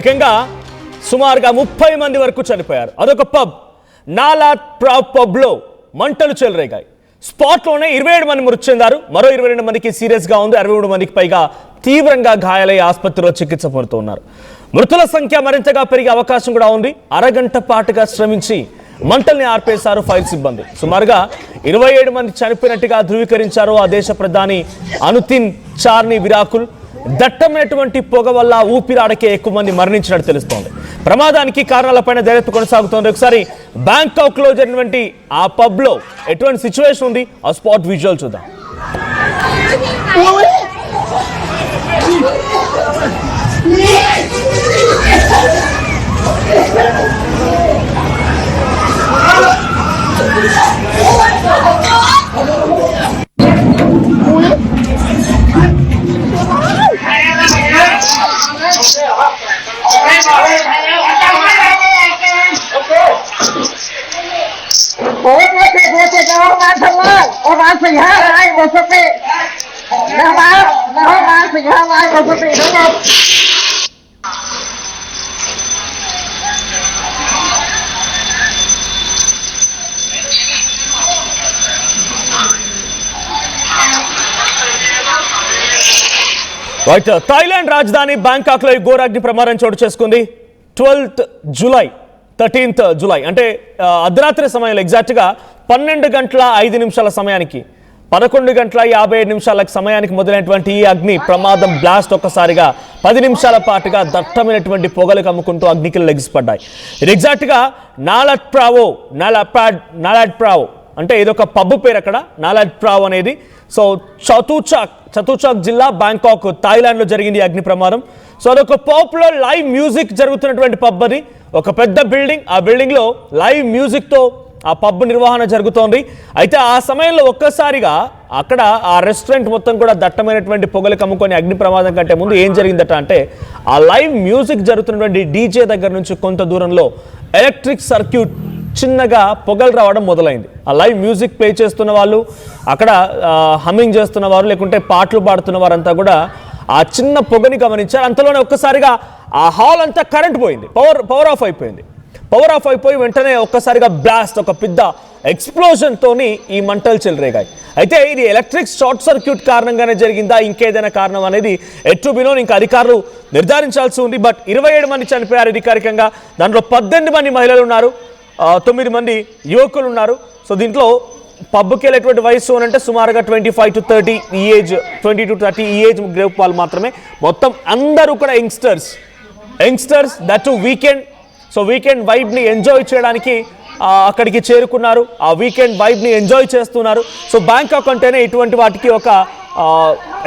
ఏకంగా సుమారుగా 30 మంది వరకు చనిపోయారు. అదొక పబ్ నాలాట్ ప్రావ్ పబ్లో మంటలు చెలరేగాయి. స్పాట్లోనే 27 మంది మృతి చెందారు. మరో 22 మందికి సీరియస్గా ఉంది. 63 మందికి పైగా తీవ్రంగా గాయాలై ఆసుపత్రిలో చికిత్స పొందుతున్నారు. మృతుల సంఖ్య మరింతగా పెరిగే అవకాశం కూడా ఉంది. అరగంట పాటుగా శ్రమించి మంటల్ని ఆర్పేశారు ఫైర్ సిబ్బంది. సుమారుగా 27 మంది చనిపోయినట్టుగా ధృవీకరించారు ఆ దేశ ప్రధాని అనుతిన్ చార్ని విరాకుల్. దట్టమైనటువంటి పొగ వల్ల ఊపిరాడకే ఎక్కువ మంది మరణించినట్టు తెలుస్తోంది. ప్రమాదానికి కారణాలపైన దర్యాప్తు కొనసాగుతోంది. ఒకసారి బ్యాంకాక్ లో జరిగినటువంటి ఆ పబ్ లో ఎటువంటి సిచ్యువేషన్ ఉంది, ఆ స్పాట్ విజువల్ చూద్దాం. థాయిలాండ్ రాజధాని బ్యాంకాక్ లో ఘోరాగ్ని ప్రమాదం చోటు చేసుకుంది. 12th జూలై 13th జూలై అంటే అర్ధరాత్రి సమయంలో ఎగ్జాక్ట్గా 12:05 సమయానికి 11:57 సమయానికి మొదలైనటువంటి ఈ అగ్ని ప్రమాదం బ్లాస్ట్ ఒక్కసారిగా 10 నిమిషాల పాటుగా దట్టమైనటువంటి పొగలు కమ్ముకుంటూ అగ్నికి లెగిసిపడ్డాయి. ఇది ఎగ్జాక్ట్గా నాలాట్ ప్రావ్ అంటే ఇదొక పబ్ పేరు అక్కడ, నాలాట్ ప్రావ్ అనేది. సో చతుచాక్ జిల్లా బ్యాంకాక్ థాయిలాండ్లో జరిగింది ఈ అగ్ని ప్రమాదం. సో అదొక పాపులర్ లైవ్ మ్యూజిక్ జరుగుతున్నటువంటి పబ్ అది. ఒక పెద్ద బిల్డింగ్, ఆ బిల్డింగ్లో లైవ్ మ్యూజిక్తో ఆ పబ్ నిర్వహణ జరుగుతోంది. అయితే ఆ సమయంలో ఒక్కసారిగా అక్కడ ఆ రెస్టారెంట్ మొత్తం కూడా దట్టమైనటువంటి పొగలు కమ్ముకొని అగ్ని ప్రమాదం కంటే ముందు ఏం జరిగిందట అంటే, ఆ లైవ్ మ్యూజిక్ జరుగుతున్నటువంటి డీజే దగ్గర నుంచి కొంత దూరంలో ఎలక్ట్రిక్ సర్క్యూట్ చిన్నగా పొగలు రావడం మొదలైంది. ఆ లైవ్ మ్యూజిక్ ప్లే చేస్తున్న వాళ్ళు, అక్కడ హమ్మింగ్ చేస్తున్న వారు, లేకుంటే పాటలు పాడుతున్న వారంతా కూడా ఆ చిన్న పొగని గమనించారు. అంతలోనే ఒక్కసారిగా ఆ హాల్ అంతా కరెంట్ పోయింది, పవర్ ఆఫ్ అయిపోయింది. పవర్ ఆఫ్ అయిపోయి వెంటనే ఒక్కసారిగా బ్లాస్ట్, ఒక పెద్ద ఎక్స్ప్లోజన్ తోని ఈ మంటలు చెలరేగాయి. అయితే ఇది ఎలక్ట్రిక్ షార్ట్ సర్క్యూట్ కారణంగానే జరిగిందా, ఇంకేదైనా కారణం అనేది ఎటు బినో ఇంకా అధికారులు నిర్ధారించాల్సి ఉంది. బట్ 27 మంది చనిపోయారు అధికారికంగా. దాంట్లో 18 మంది మహిళలు ఉన్నారు, 9 మంది యువకులు ఉన్నారు. సో దీంట్లో పబ్కి వెళ్ళేటువంటి వయసు అని అంటే సుమారుగా 25 to 30 ఈ ఏజ్, 20 to 30 ఈ ఏజ్ గ్రూప్ వాళ్ళు మాత్రమే. మొత్తం అందరూ కూడా youngsters that weekend. So weekend వైబ్ని ఎంజాయ్ చేయడానికి అక్కడికి చేరుకున్నారు, ఆ వీకెండ్ వైబ్ని ఎంజాయ్ చేస్తున్నారు. సో బ్యాంకాక్ అంటేనే ఇటువంటి వాటికి ఒక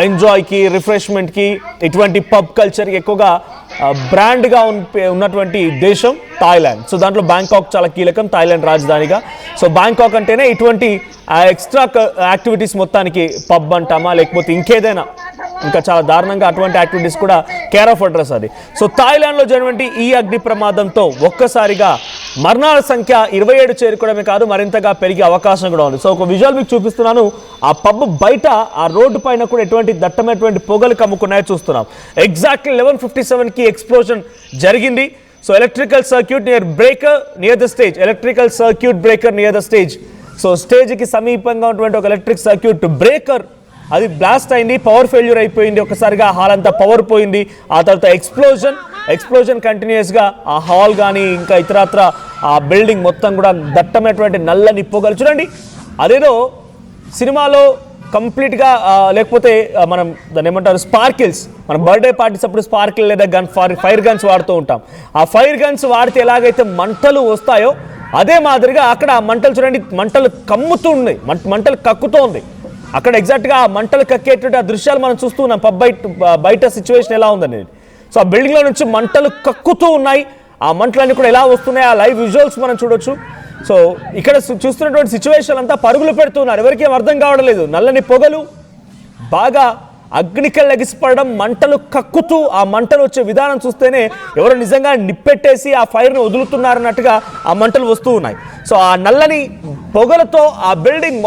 ఎంజాయ్కి, రిఫ్రెష్మెంట్కి, ఇటువంటి పబ్ కల్చర్కి ఎక్కువగా బ్రాండ్గా ఉన్నటువంటి దేశం థాయిలాండ్. సో దాంట్లో బ్యాంకాక్ చాలా కీలకం, థాయిలాండ్ రాజధానిగా. సో బ్యాంకాక్ అంటేనే ఇటువంటి ఎక్స్ట్రా యాక్టివిటీస్ మొత్తానికి పబ్ అంటామా, లేకపోతే ఇంకేదైనా ఇంకా చాలా దారుణంగా అటువంటి యాక్టివిటీస్ కూడా కేర్ ఆఫ్ అడ్రస్ అది. సో థాయిలాండ్లో జరిగినటువంటి ఈ అగ్ని ప్రమాదంతో ఒక్కసారిగా మరణాల సంఖ్య 27 చేరుకోవడమే కాదు, మరింతగా పెరిగే అవకాశం కూడా ఉంది. సో ఒక విజువల్ మీకు చూపిస్తున్నాను. ఆ పబ్ బయట ఆ రోడ్డు పైన కూడా ఎటువంటి దట్టమైనటువంటి పొగలు కమ్ముకున్నాయో చూస్తున్నాం. ఎగ్జాక్ట్లీ 11:57కి ఎక్స్ప్లోజన్ జరిగింది. So electrical circuit near the stage, electrical circuit breaker near the stage. So స్టేజ్కి సమీపంగా ఉన్నటువంటి ఒక ఎలక్ట్రిక్ సర్క్యూట్ బ్రేకర్ అది బ్లాస్ట్ అయింది, పవర్ ఫెయిల్యూర్ అయిపోయింది. ఒకసారిగా హాల్ అంతా పవర్ పోయింది. ఆ తర్వాత ఎక్స్ప్లోజన్ కంటిన్యూస్గా ఆ హాల్ కానీ ఇంకా ఇతరత్ర ఆ బిల్డింగ్ మొత్తం కూడా దట్టమైనటువంటి నల్లని పొగలు. చూడండి, అదేదో సినిమాలో కంప్లీట్గా, లేకపోతే మనం దాన్ని ఏమంటారు, స్పార్కిల్స్, మన బర్త్డే పార్టీస్ అప్పుడు స్పార్కిల్ లేదా ఫైర్ గన్స్ వాడుతూ ఉంటాం. ఆ ఫైర్ గన్స్ వాడితే ఎలాగైతే మంటలు వస్తాయో అదే మాదిరిగా అక్కడ మంటలు చూడండి, మంటలు కమ్ముతూ ఉన్నాయి, మంటలు కక్కుతూ ఉంది. అక్కడ ఎగ్జాక్ట్గా ఆ మంటలు కక్కేటువంటి ఆ దృశ్యాలు మనం చూస్తూ ఉన్నాం. బయట సిచ్యువేషన్ ఎలా ఉందనేది. సో ఆ బిల్డింగ్లో నుంచి మంటలు కక్కుతూ ఉన్నాయి. ఆ మంటలన్నీ కూడా ఎలా వస్తున్నాయి, ఆ లైవ్ విజువల్స్ మనం చూడొచ్చు. సో ఇక్కడ చూస్తున్నటువంటి సిచ్యువేషన్ అంతా పరుగులు పెడుతున్నారు, ఎవరికేం అర్థం కావడం లేదు. నల్లని పొగలు, బాగా అగ్నికల్ లెగిసిపడడం, మంటలు కక్కుతూ ఆ మంటలు వచ్చే విధానం చూస్తేనే ఎవరో నిజంగా నిప్పెట్టేసి ఆ ఫైర్ని వదులుతున్నారన్నట్టుగా ఆ మంటలు వస్తూ ఉన్నాయి. సో ఆ నల్లని పొగలతో ఆ బిల్డింగ్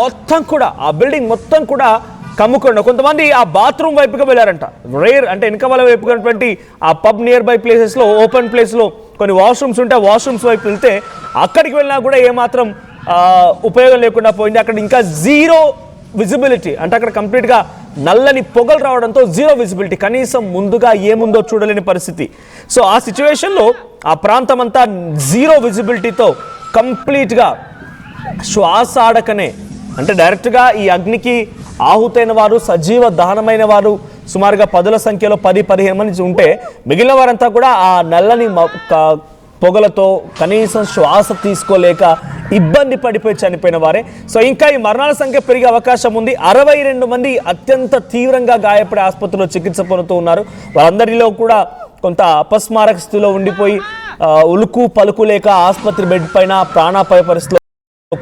మొత్తం కూడా కమ్ముకుండా కొంతమంది ఆ బాత్రూమ్ వైపుగా వెళ్ళారంట. రేర్ అంటే వెనక వాళ్ళ వైపుగా ఉన్నటువంటి ఆ పబ్ నియర్ బై ప్లేసెస్లో ఓపెన్ ప్లేస్లో కొన్ని వాష్రూమ్స్ ఉంటే వాష్రూమ్స్ వైపు వెళ్తే అక్కడికి వెళ్ళినా కూడా ఏమాత్రం ఉపయోగం లేకుండా పోయింది. అక్కడ ఇంకా జీరో విజిబిలిటీ, అంటే అక్కడ కంప్లీట్గా నల్లని పొగలు రావడంతో జీరో విజిబిలిటీ, కనీసం ముందుగా ఏముందో చూడలేని పరిస్థితి. సో ఆ సిచ్యువేషన్లో ఆ ప్రాంతం అంతా జీరో విజిబిలిటీతో కంప్లీట్గా శ్వాస ఆడకనే, అంటే డైరెక్ట్గా ఈ అగ్నికి ఆహుతైన వారు, సజీవ దహనమైన వారు సుమారుగా 10ల సంఖ్యలో 10-15 మంది ఉంటే మిగిలిన వారంతా కూడా ఆ నల్లని పొగలతో కనీసం శ్వాస తీసుకోలేక ఇబ్బంది పడిపోయి చనిపోయిన వారే. సో ఇంకా ఈ మరణాల సంఖ్య పెరిగే అవకాశం ఉంది. 62 మంది అత్యంత తీవ్రంగా గాయపడి ఆసుపత్రిలో చికిత్స పొందుతూ ఉన్నారు. వారందరిలో కూడా కొంత అపస్మారక స్థితిలో ఉండిపోయి ఉలుకు పలుకు లేక ఆసుపత్రి బెడ్ పైన ప్రాణాపాయ పరిస్థితిలో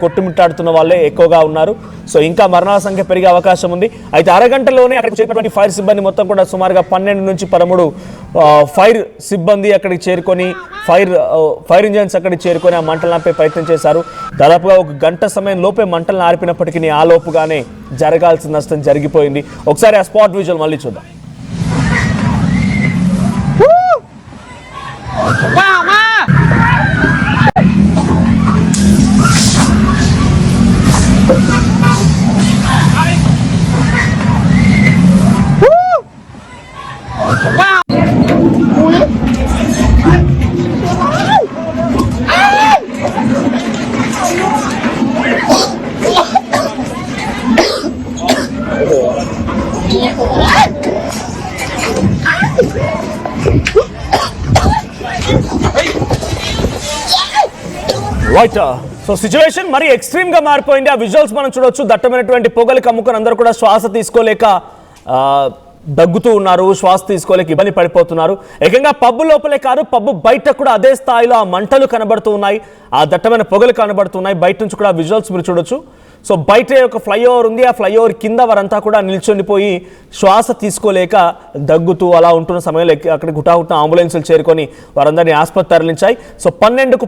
కొట్టుమిట్టాడుతున్న వాళ్ళే ఎక్కువగా ఉన్నారు. సో ఇంకా మరణాల సంఖ్య పెరిగే అవకాశం ఉంది. అయితే అరగంటలోనే అక్కడికి చేరినటువంటి ఫైర్ సిబ్బంది మొత్తం కూడా సుమారుగా 12 నుంచి 13 ఫైర్ సిబ్బంది అక్కడికి చేరుకొని ఫైర్ ఇంజన్స్ అక్కడికి చేరుకొని ఆ మంటలు ఆపే ప్రయత్నం చేశారు. దాదాపుగా 1 గంట సమయం లోపే మంటలను ఆర్పినప్పటికీ ఆ లోపుగానే జరగాల్సిన నష్టం జరిగిపోయింది. ఒకసారి ఆ స్పాట్ విజువల్ మళ్ళీ చూద్దాం. రైట్, సో సిచ్యువేషన్ మరి ఎక్స్ట్రీమ్ గా మారిపోయింది. ఆ విజువల్స్ మనం చూడొచ్చు. దట్టమైనటువంటి పొగలు కమ్ముకొని అందరూ కూడా శ్వాస తీసుకోలేక దగ్గుతూ ఉన్నారు, శ్వాస తీసుకోలేక ఇబ్బంది పడిపోతున్నారు. ఏకంగా పబ్బు లోపలే కాదు, పబ్బు బయట కూడా అదే స్థాయిలో ఆ మంటలు కనబడుతూ ఉన్నాయి, ఆ దట్టమైన పొగలు కనబడుతున్నాయి. బయట నుంచి కూడా విజువల్స్ మీరు చూడొచ్చు. సో బయట ఒక ఫ్లైఓవర్ ఉంది, ఆ ఫ్లైఓవర్ కింద వారంతా కూడా నిల్చొనిపోయి శ్వాస తీసుకోలేక దగ్గుతూ అలా ఉంటున్న సమయంలో అక్కడికి హుటాహుటిన అంబులెన్సులు చేరుకొని వారందరినీ ఆసుపత్రి తరలించాయి. సో 12కు